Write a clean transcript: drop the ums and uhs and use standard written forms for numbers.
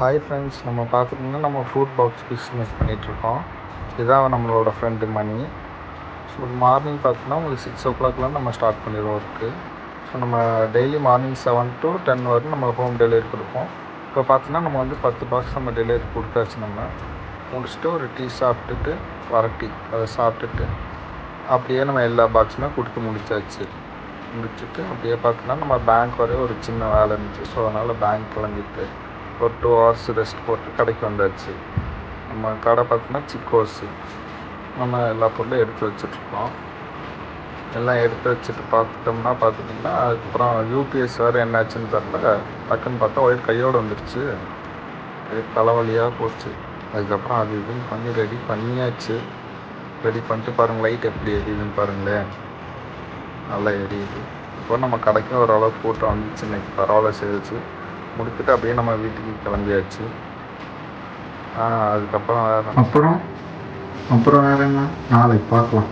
Hi friends, நம்ம பார்த்துட்டிங்கன்னா நம்ம ஃபுட் பாக்ஸ் பிஸ்னஸ் பண்ணிகிட்ருக்கோம். இதுதான் நம்மளோட ஃப்ரெண்டு மணி. ஸோ மார்னிங் பார்த்தீங்கன்னா உங்களுக்கு 6 o'clock நம்ம ஸ்டார்ட் பண்ணிடுவோம் ஒர்க்கு. ஸோ நம்ம டெய்லி மார்னிங் 7 to 10 வரைக்கும் நம்ம ஹோம் டெலிவரி கொடுப்போம். இப்போ பார்த்தீங்கன்னா நம்ம வந்து 10 பாக்ஸ் நம்ம டெலிவரி கொடுத்தாச்சு. நம்ம முடிச்சுட்டு ஒரு டீ சாப்பிட்டுட்டு டீ அதை சாப்பிட்டுட்டு அப்படியே நம்ம எல்லா பாக்ஸுமே கொடுத்து முடிச்சுட்டு அப்படியே பார்த்தீங்கன்னா நம்ம பேங்க் வரையும் ஒரு சின்ன வேலை இருந்துச்சு. ஸோ அதனால் பேங்க் கிளம்பிட்டு ஒரு 2 hours ரெஸ்ட் போட்டு கடைக்கு வந்தாச்சு. நம்ம கடை பார்த்தீங்கன்னா சிக்கோஸு. நம்ம எல்லா பொருளும் எடுத்து வச்சுட்ருக்கோம். எல்லாம் எடுத்து வச்சுட்டு பார்த்துட்டிங்கன்னா அதுக்கப்புறம் யூபிஎஸ் வேறு என்னாச்சுன்னு தெரில. டக்குன்னு பார்த்தா ஒயர் கையோடு வந்துடுச்சு. தலைவலியாக போச்சு. அதுக்கப்புறம் அது இதுன்னு பண்ணி ரெடி பண்ணியாச்சு. ரெடி பண்ணிட்டு பாருங்கள், லைட் எப்படி எரியுதுன்னு பாருங்களேன், நல்லா எரியுது. இப்போ நம்ம கடைக்கும் ஓரளவுக்கு கூட்டம் வந்துச்சு. இன்றைக்கி பரவாயில்ல, சேல்ஸு முடிச்சுட்டு அப்படியே நம்ம வீட்டுக்கு கிளம்பியாச்சு. அதுக்கப்புறம் வேறு என்ன, நாளைக்கு பார்க்கலாம்.